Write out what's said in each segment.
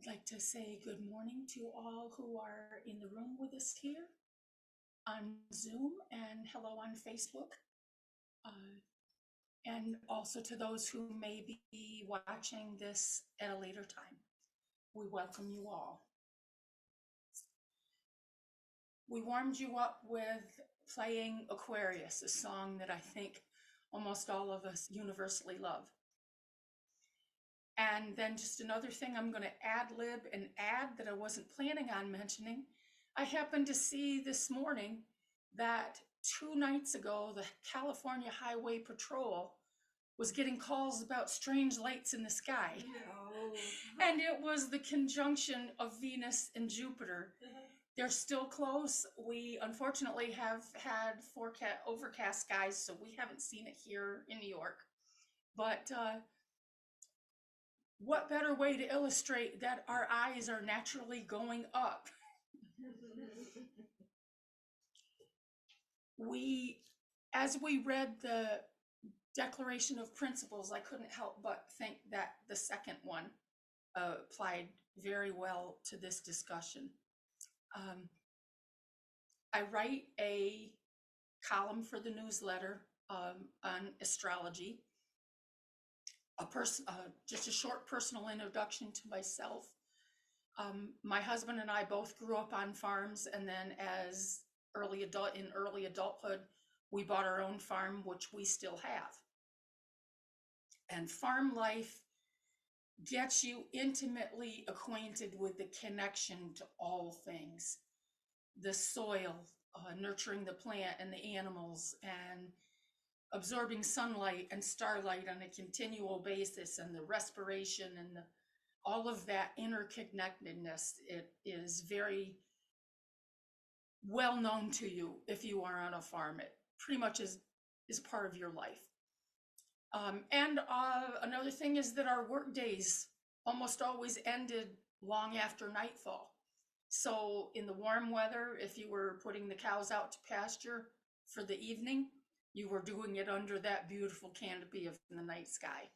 like to say good morning to all who are in the room with us here on Zoom, and hello on Facebook, and also to those who may be watching this at a later time. We welcome you all. We warmed you up with playing Aquarius, a song that I think almost all of us universally love. And then just another thing I'm going to ad-lib and add that I wasn't planning on mentioning. I happened to see this morning that 2 nights ago, the California Highway Patrol was getting calls about strange lights in the sky. No. And it was the conjunction of Venus and Jupiter. They're still close. We unfortunately have had overcast skies, so we haven't seen it here in New York. But what better way to illustrate that our eyes are naturally going up? As we read the Declaration of Principles, I couldn't help but think that the second one applied very well to this discussion. I write a column for the newsletter on astrology. Just a short personal introduction to myself. My husband and I both grew up on farms, and then in early adulthood, we bought our own farm, which we still have. And farm life gets you intimately acquainted with the connection to all things. The soil, nurturing the plant and the animals, and absorbing sunlight and starlight on a continual basis, and the respiration and all of that interconnectedness. It is very well known to you if you are on a farm. It pretty much is part of your life. And another thing is that our work days almost always ended long after nightfall. So in the warm weather, if you were putting the cows out to pasture for the evening, you were doing it under that beautiful canopy of the night sky.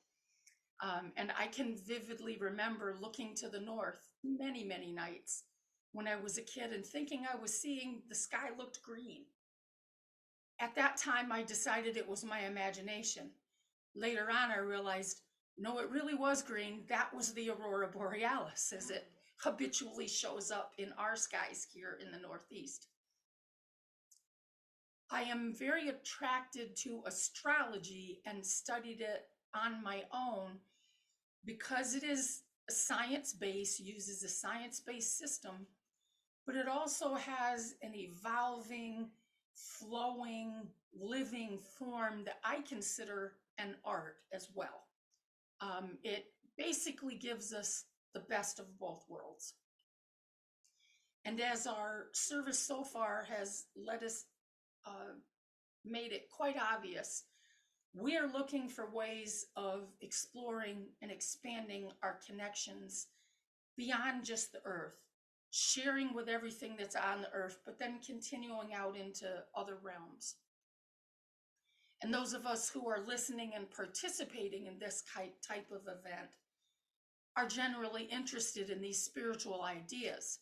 And I can vividly remember looking to the north many, many nights when I was a kid and thinking I was seeing the sky looked green. At that time, I decided it was my imagination. Later on, I realized, no, it really was green. That was the aurora borealis, as it habitually shows up in our skies here in the Northeast. I am very attracted to astrology and studied it on my own because it is a science-based, uses a science-based system, but it also has an evolving, flowing, living form that I consider an art as well. It basically gives us the best of both worlds. And as our service so far has let us made it quite obvious, we are looking for ways of exploring and expanding our connections beyond just the earth, sharing with everything that's on the earth, but then continuing out into other realms. And those of us who are listening and participating in this type of event are generally interested in these spiritual ideas.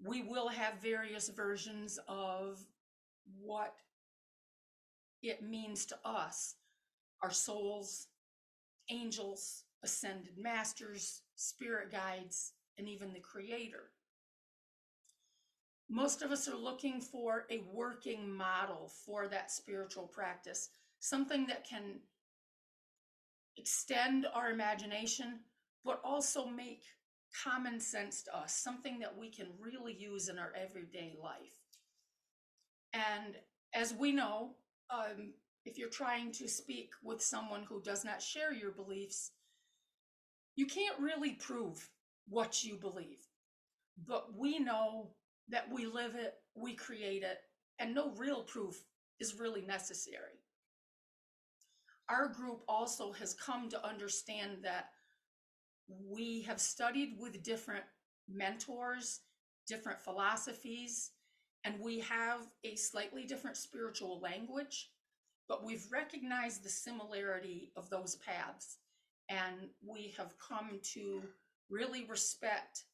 We will have various versions of what it means to us, our souls, angels, ascended masters, spirit guides, and even the Creator. Most of us are looking for a working model for that spiritual practice, something that can extend our imagination, but also make common sense to us, something that we can really use in our everyday life. And as we know, if you're trying to speak with someone who does not share your beliefs, you can't really prove what you believe. But we know that we live it, we create it, and no real proof is really necessary. Our group also has come to understand that we have studied with different mentors, different philosophies, and we have a slightly different spiritual language, but we've recognized the similarity of those paths, and we have come to really respect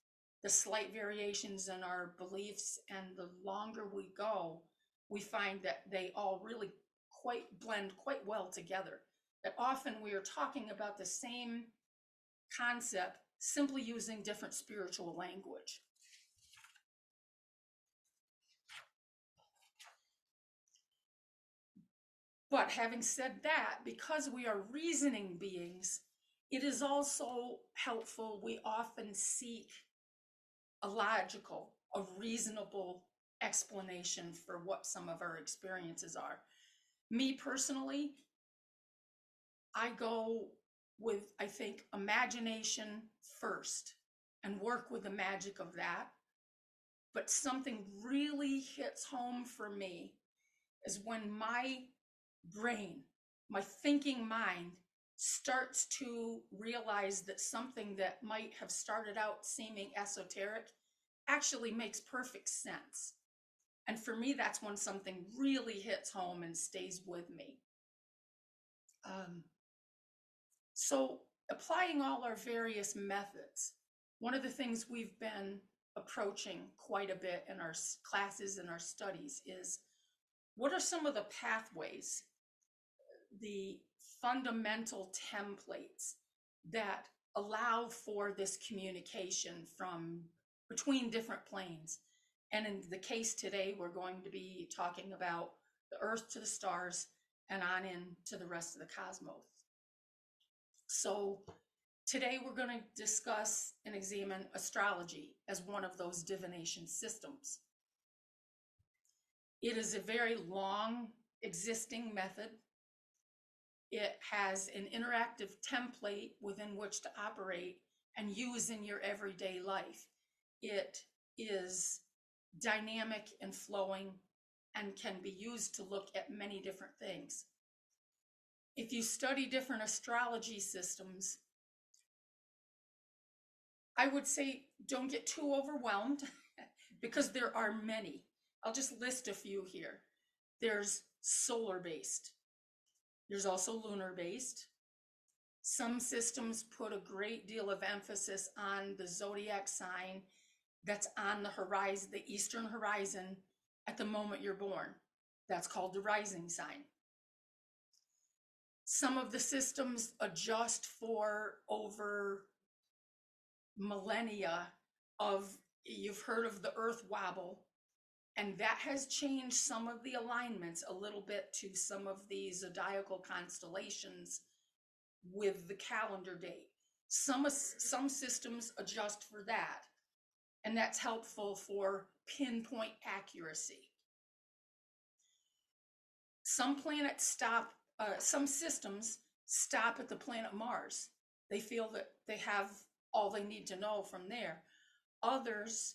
the slight variations in our beliefs, and the longer we go, we find that they all really blend quite well together. That often we are talking about the same concept, simply using different spiritual language. But having said that, because we are reasoning beings, it is also helpful. We often seek a logical, a reasonable explanation for what some of our experiences are. Me personally, I go with, I think, imagination first and work with the magic of that. But something really hits home for me is when my brain, my thinking mind, starts to realize that something that might have started out seeming esoteric actually makes perfect sense. And for me, that's when something really hits home and stays with me. So applying all our various methods, one of the things we've been approaching quite a bit in our classes and our studies is, what are some of the pathways, the fundamental templates that allow for this communication from between different planes? And in the case today, we're going to be talking about the earth to the stars and on into the rest of the cosmos. So today we're going to discuss and examine astrology as one of those divination systems. It is a very long existing method. It has an interactive template within which to operate and use in your everyday life. It is dynamic and flowing and can be used to look at many different things. If you study different astrology systems, I would say don't get too overwhelmed because there are many. I'll just list a few here. There's solar-based. There's also lunar-based. Some systems put a great deal of emphasis on the zodiac sign that's on the horizon, the eastern horizon, at the moment you're born. That's called the rising sign. Some of the systems adjust for over millennia of, you've heard of the earth wobble, and that has changed some of the alignments a little bit to some of the zodiacal constellations with the calendar date. Some systems adjust for that, and that's helpful for pinpoint accuracy. Some systems stop at the planet Mars. They feel that they have all they need to know from there. Others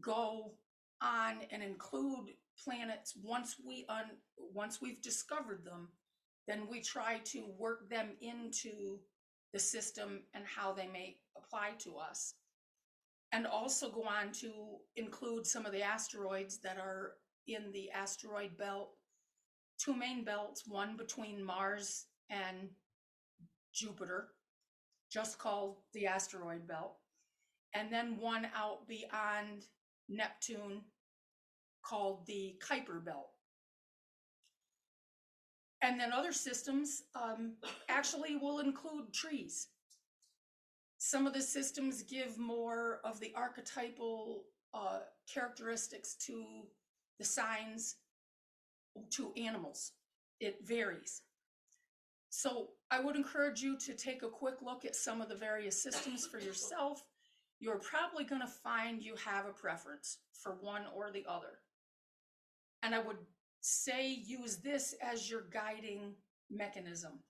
go on and include planets once we've discovered them, then we try to work them into the system and how they may apply to us. And also go on to include some of the asteroids that are in the asteroid belt. Two main belts, one between Mars and Jupiter, just called the asteroid belt, and then one out beyond Neptune called the Kuiper belt. And then other systems actually will include trees. Some of the systems give more of the archetypal characteristics to the signs, to animals. It varies. So I would encourage you to take a quick look at some of the various systems for yourself. You're probably going to find you have a preference for one or the other. And I would say use this as your guiding mechanism.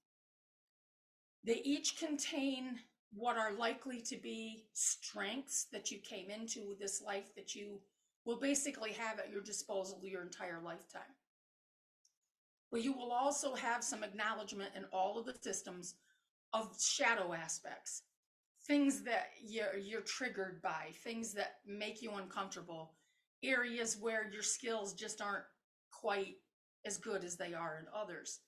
They each contain what are likely to be strengths that you came into this life that you will basically have at your disposal your entire lifetime. But you will also have some acknowledgement in all of the systems of shadow aspects, things that you're triggered by, things that make you uncomfortable, areas where your skills just aren't quite as good as they are in others.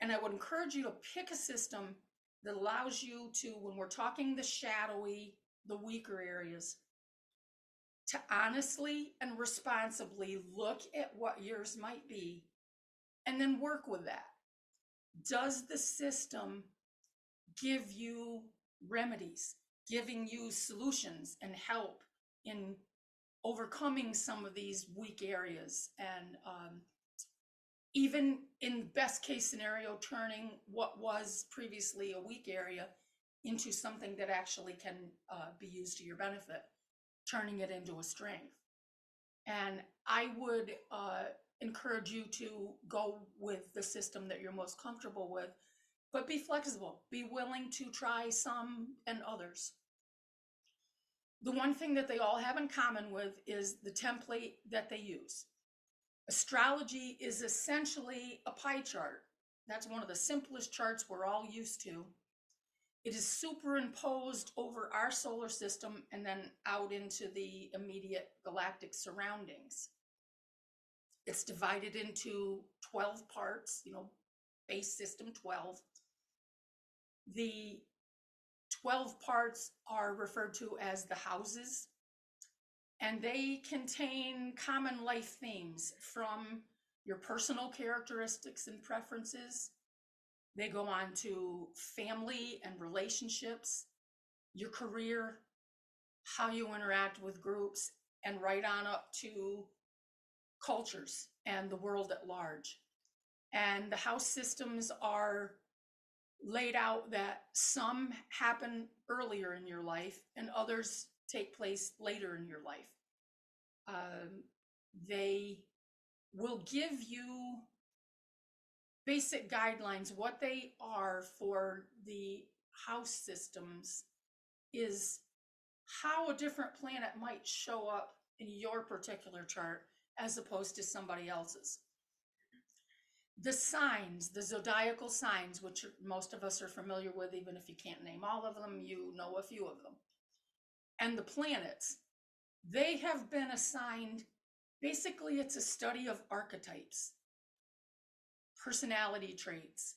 And I would encourage you to pick a system that allows you to, when we're talking the shadowy, the weaker areas, to honestly and responsibly look at what yours might be and then work with that. Does the system give you remedies, giving you solutions and help in overcoming some of these weak areas, and even in best case scenario, turning what was previously a weak area into something that actually can be used to your benefit, turning it into a strength. And I would encourage you to go with the system that you're most comfortable with, but be flexible, be willing to try some and others. The one thing that they all have in common with is the template that they use. Astrology is essentially a pie chart. That's one of the simplest charts we're all used to. It is superimposed over our solar system and then out into the immediate galactic surroundings. It's divided into 12 parts, base system 12. The 12 parts are referred to as the houses, and they contain common life themes from your personal characteristics and preferences. They go on to family and relationships, your career, how you interact with groups, and right on up to cultures and the world at large. And the house systems are laid out that some happen earlier in your life and others take place later in your life. They will give you basic guidelines. What they are for the house systems is how a different planet might show up in your particular chart as opposed to somebody else's. The signs, the zodiacal signs, which most of us are familiar with, even if you can't name all of them, you know a few of them. And the planets, they have been assigned, basically it's a study of archetypes, personality traits.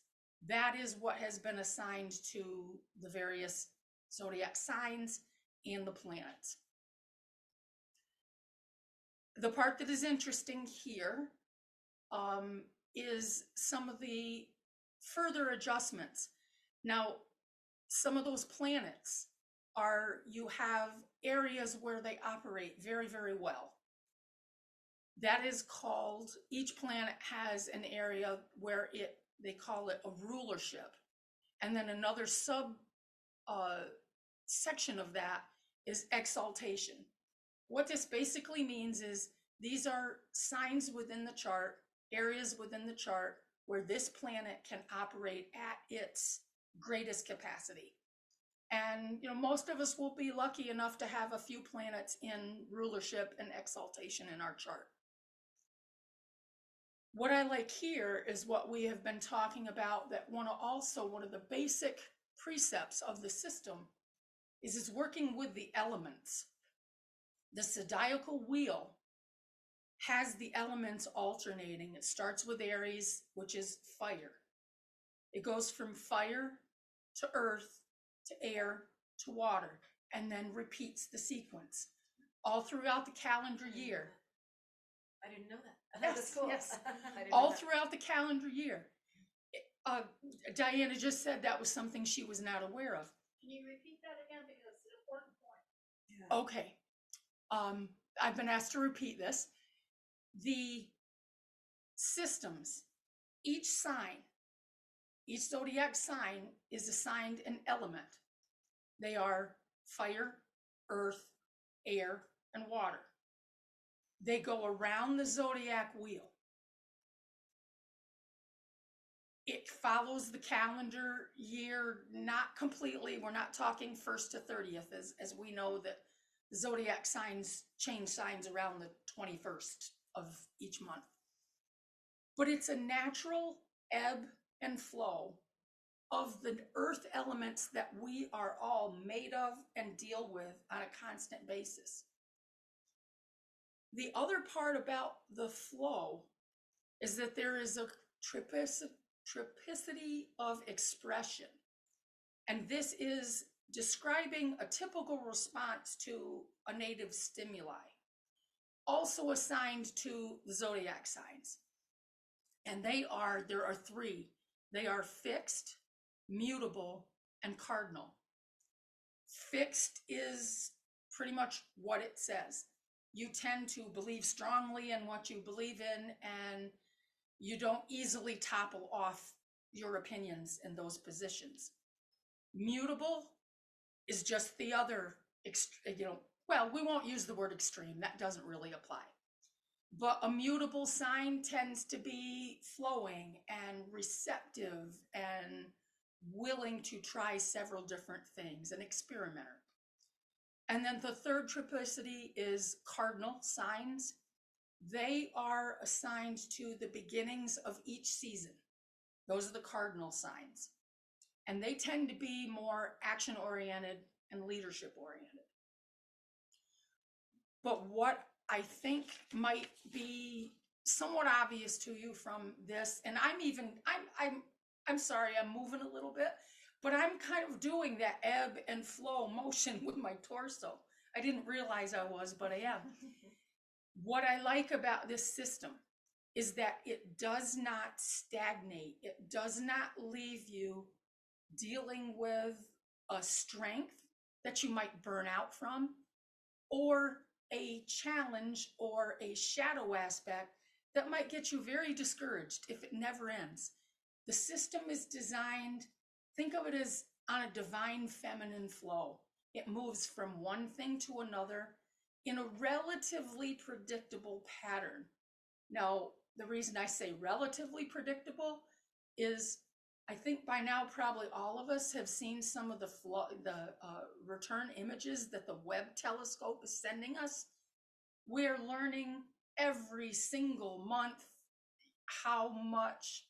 That is what has been assigned to the various zodiac signs and the planets. The part that is interesting here is some of the further adjustments. Now, some of those planets you have areas where they operate very, very well. That is called, each planet has an area where they call it a rulership. And then another section of that is exaltation. What this basically means is these are signs within the chart, areas within the chart where this planet can operate at its greatest capacity. And most of us will be lucky enough to have a few planets in rulership and exaltation in our chart. What I like here is what we have been talking about, that one of the basic precepts of the system is working with the elements. The zodiacal wheel has the elements alternating. It starts with Aries, which is fire. It goes from fire to earth to air to water, and then repeats the sequence all throughout the calendar year. I didn't know that. Yes, That's cool. yes. All throughout the calendar year. Diana just said that was something she was not aware of. Can you repeat that again, because it's an important point? Yeah. Okay. I've been asked to repeat this. The systems, each zodiac sign is assigned an element. They are fire, earth, air, and water. They go around the zodiac wheel. It follows the calendar year, not completely. We're not talking 1st to 30th, as we know that the zodiac signs change signs around the 21st of each month. But it's a natural ebb and flow of the earth elements that we are all made of and deal with on a constant basis. The other part about the flow is that there is a triplicity of expression. And this is describing a typical response to a native stimuli, also assigned to the zodiac signs. And there are three. They are fixed, mutable, and cardinal. Fixed is pretty much what it says. You tend to believe strongly in what you believe in, and you don't easily topple off your opinions in those positions. Mutable is just the other, well, we won't use the word extreme. That doesn't really apply. But a mutable sign tends to be flowing and receptive and willing to try several different things, an experimenter. And then the third triplicity is cardinal signs. They are assigned to the beginnings of each season. Those are the cardinal signs. And they tend to be more action-oriented and leadership-oriented. But what I think might be somewhat obvious to you from this, and I'm sorry, I'm moving a little bit, but I'm kind of doing that ebb and flow motion with my torso. I didn't realize I was, but I am. What I like about this system is that it does not stagnate. It does not leave you dealing with a strength that you might burn out from, or a challenge or a shadow aspect that might get you very discouraged if it never ends. The system is designed, think of it as on a divine feminine flow. It moves from one thing to another in a relatively predictable pattern. Now, the reason I say relatively predictable is I think by now probably all of us have seen some of the return images that the Webb telescope is sending us. We're learning every single month how much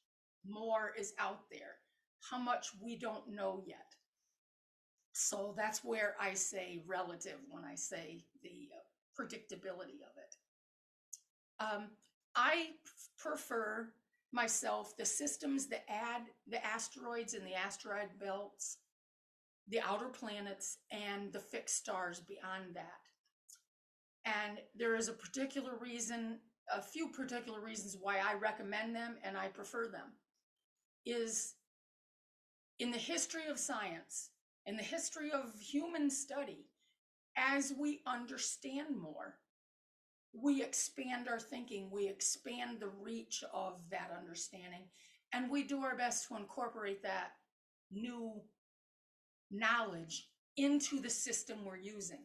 more is out there, how much we don't know yet. So that's where I say relative when I say the predictability of it. I prefer myself the systems that add the asteroids and the asteroid belts, the outer planets, and the fixed stars beyond that. And there is a few particular reasons why I recommend them and I prefer them. Is in the history of science, in the history of human study, as we understand more, we expand our thinking, we expand the reach of that understanding, and we do our best to incorporate that new knowledge into the system we're using.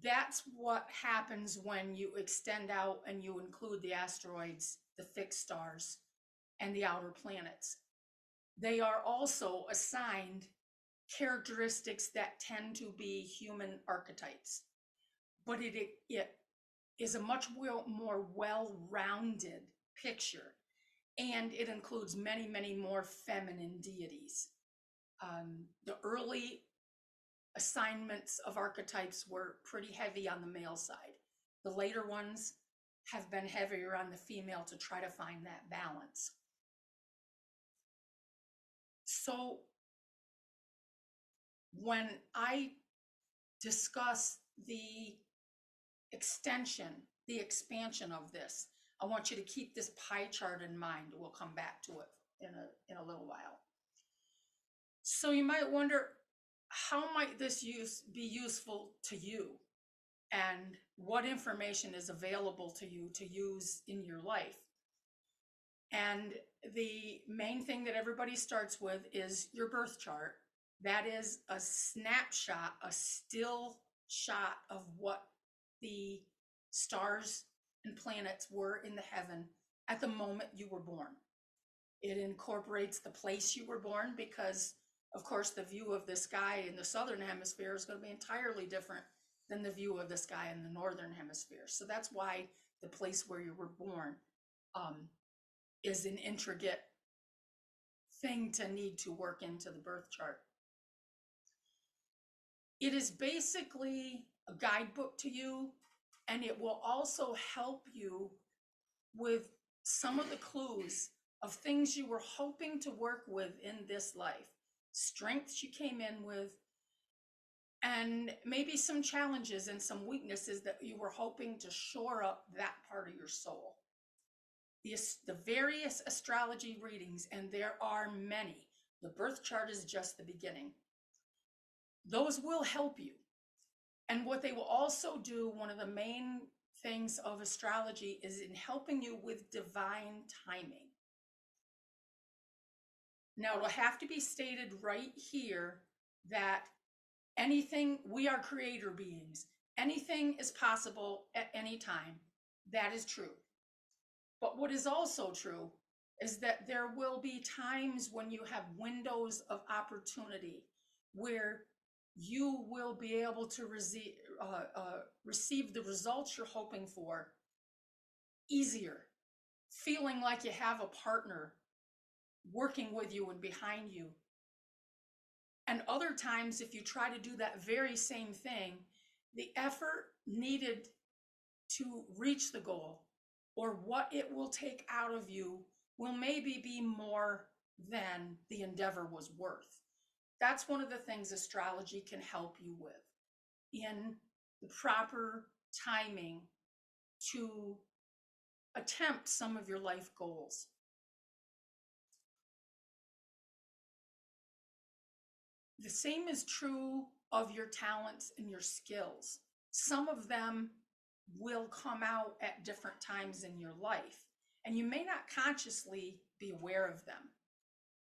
That's what happens when you extend out and you include the asteroids, the fixed stars, and the outer planets. They are also assigned characteristics that tend to be human archetypes, but it is a much more well-rounded picture, and it includes many, many more feminine deities. The early assignments of archetypes were pretty heavy on the male side. The later ones have been heavier on the female to try to find that balance. So when I discuss the expansion of this, I want you to keep this pie chart in mind. We'll come back to it in a little while. So you might wonder, how might this be useful to you? And what information is available to you to use in your life? And the main thing that everybody starts with is your birth chart. That is a snapshot, a still shot of what the stars and planets were in the heaven at the moment you were born. It incorporates the place you were born because, of course, the view of the sky in the southern hemisphere is going to be entirely different than the view of the sky in the northern hemisphere. So that's why the place where you were born is an intricate thing to need to work into the birth chart. It is basically a guidebook to you, and it will also help you with some of the clues of things you were hoping to work with in this life. strengths you came in with, and maybe some challenges and some weaknesses that you were hoping to shore up that part of your soul. The various astrology readings, and there are many, the birth chart is just the beginning. Those will help you. And what they will also do, one of the main things of astrology, is in helping you with divine timing. Now, it'll have to be stated right here that anything, we are creator beings. Anything is possible at any time. That is true. But what is also true is that there will be times when you have windows of opportunity where you will be able to receive the results you're hoping for easier, feeling like you have a partner working with you and behind you. And other times, if you try to do that very same thing, the effort needed to reach the goal, or what it will take out of you, will maybe be more than the endeavor was worth. That's one of the things astrology can help you with, in the proper timing to attempt some of your life goals. The same is true of your talents and your skills. Some of them will come out at different times in your life, and you may not consciously be aware of them.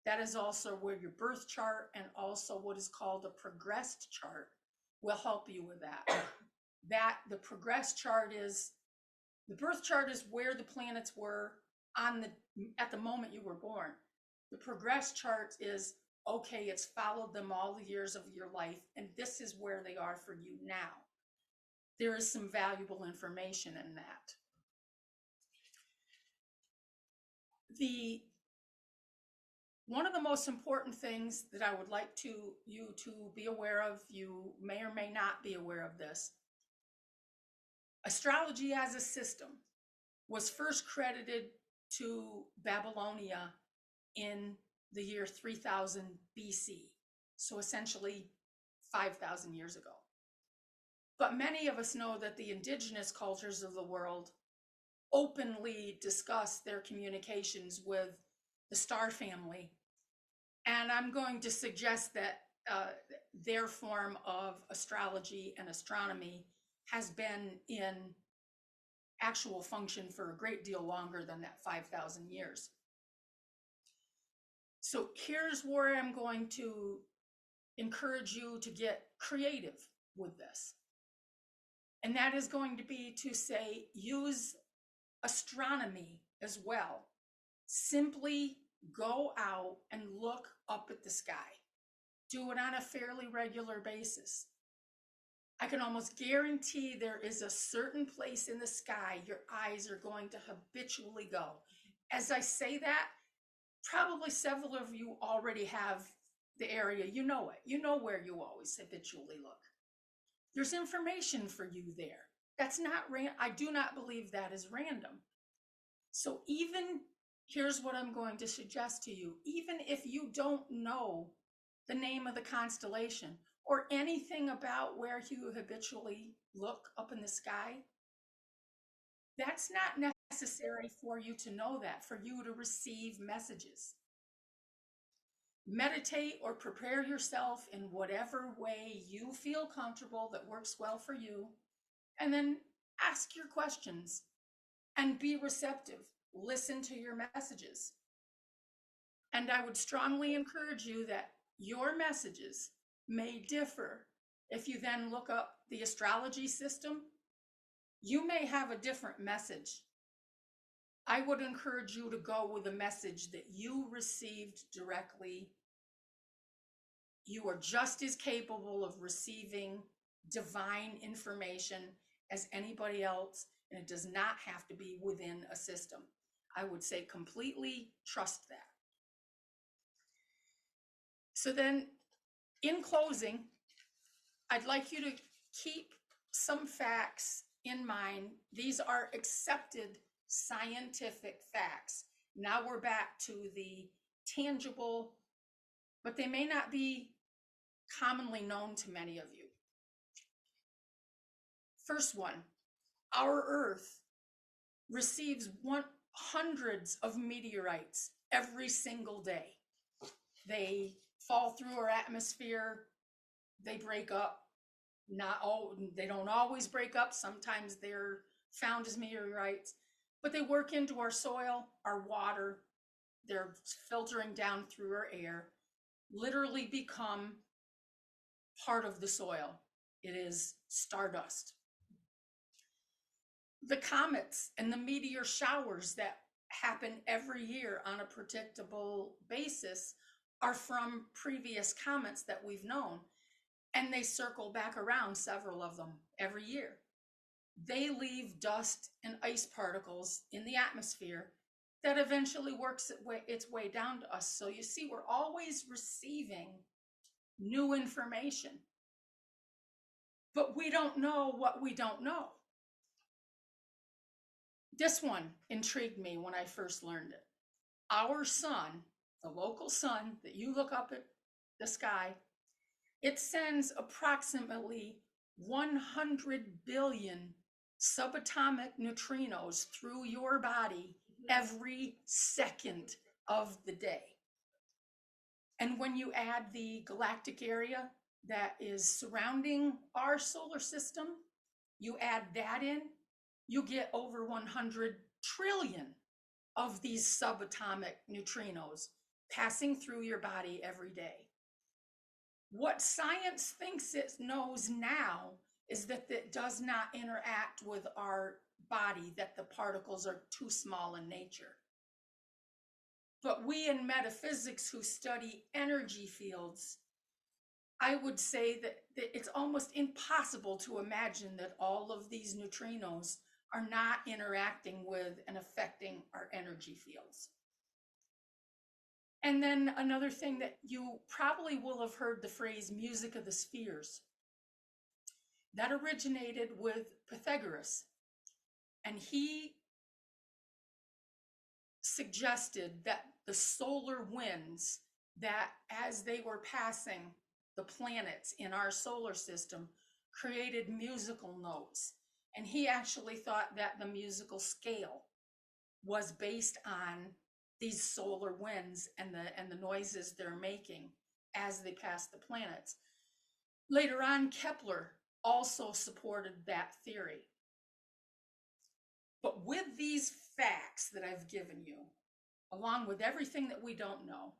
That is also where your birth chart and also what is called a progressed chart will help you with that. The progressed chart is, the birth chart is where the planets were at the moment you were born. The progressed chart is, okay, it's followed them all the years of your life, and this is where they are for you now. There is some valuable information in that. One of the most important things that I would like you to be aware of, you may or may not be aware of this, astrology as a system was first credited to Babylonia in the year 3000 BC, so essentially 5,000 years ago. But many of us know that the indigenous cultures of the world openly discuss their communications with the star family. And I'm going to suggest that their form of astrology and astronomy has been in actual function for a great deal longer than that 5,000 years. So here's where I'm going to encourage you to get creative with this. And that is going to be to say, use astronomy as well. Simply go out and look up at the sky. Do it on a fairly regular basis. I can almost guarantee there is a certain place in the sky your eyes are going to habitually go. As I say that, probably several of you already have the area, you know it. You know where you always habitually look. There's information for you there. That's not I do not believe that is random. So even, here's what I'm going to suggest to you. Even if you don't know the name of the constellation or anything about where you habitually look up in the sky, that's not necessary for you to know that, for you to receive messages. Meditate or prepare yourself in whatever way you feel comfortable that works well for you, and then ask your questions and be receptive. Listen to your messages. And I would strongly encourage you that your messages may differ. If you then look up the astrology system, you may have a different message. I would encourage you to go with a message that you received directly. You are just as capable of receiving divine information as anybody else, and it does not have to be within a system. I would say completely trust that. So then, in closing, I'd like you to keep some facts in mind. These are accepted scientific facts. Now we're back to the tangible but they may not be commonly known to many of you. First one, our Earth receives hundreds of meteorites every single day. They fall through our atmosphere, they break up. They don't always break up. Sometimes they're found as meteorites, but they work into our soil, our water. They're filtering down through our air, literally become part of the soil. It is stardust. The comets and the meteor showers that happen every year on a predictable basis are from previous comets that we've known, and they circle back around, several of them, every year. They leave dust and ice particles in the atmosphere that eventually works its way down to us. So you see, we're always receiving new information, but we don't know what we don't know. This one intrigued me when I first learned it. Our sun, the local sun that you look up at the sky, it sends approximately 100 billion subatomic neutrinos through your body every second of the day. And when you add the galactic area that is surrounding our solar system, you add that in, you get over 100 trillion of these subatomic neutrinos passing through your body every day. What science thinks it knows now is that it does not interact with our body, that the particles are too small in nature. But we in metaphysics who study energy fields, I would say that it's almost impossible to imagine that all of these neutrinos are not interacting with and affecting our energy fields. And then another thing that you probably will have heard the phrase music of the spheres. That originated with Pythagoras. And he suggested that the solar winds, that as they were passing the planets in our solar system, created musical notes. And he actually thought that the musical scale was based on these solar winds and the noises they're making as they pass the planets. Later on, Kepler also supported that theory. But with these facts that I've given you, along with everything that we don't know,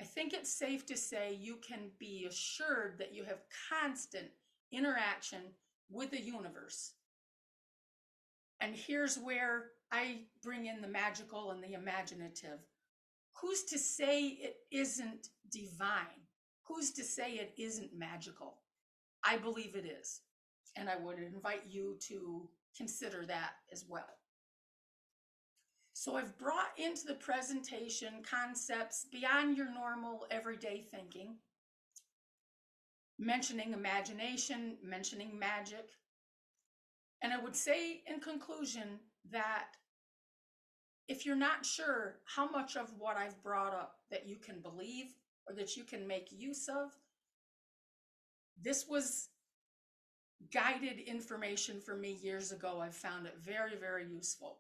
I think it's safe to say you can be assured that you have constant interaction with the universe. And here's where I bring in the magical and the imaginative. Who's to say it isn't divine? Who's to say it isn't magical? I believe it is. And I would invite you to consider that as well. So I've brought into the presentation concepts beyond your normal everyday thinking, mentioning imagination, mentioning magic. And I would say in conclusion that if you're not sure how much of what I've brought up that you can believe or that you can make use of, this was guided information for me years ago. I've found it very, very useful.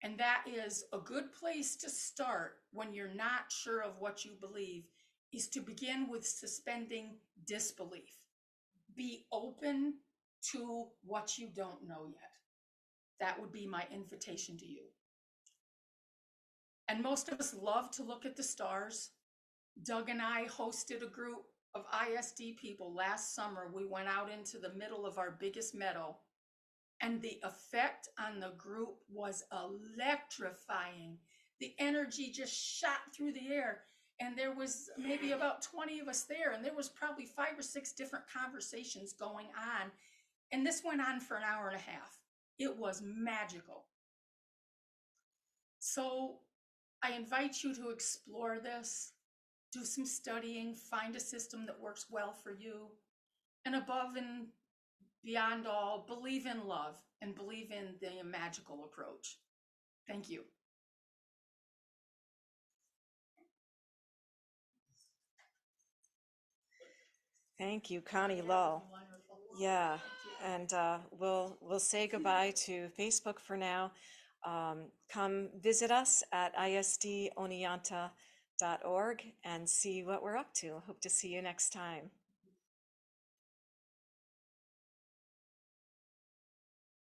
And that is a good place to start when you're not sure of what you believe, is to begin with suspending disbelief. Be open to what you don't know yet. That would be my invitation to you. And most of us love to look at the stars. Doug and I hosted a group of ISD people last summer. We went out into the middle of our biggest meadow, and the effect on the group was electrifying. The energy just shot through the air, and there was maybe about 20 of us there, and there was probably 5 or 6 different conversations going on, and this went on for an hour and a half. It was magical. So I invite you to explore this, do some studying, find a system that works well for you, and above and beyond all, believe in love and believe in the magical approach. Thank you. Thank you, Connie Yeah, it Lull. was wonderful. Yeah, Thank you. and we'll say goodbye to Facebook for now. Come visit us at isdoneonta.org and see what we're up to. Hope to see you next time.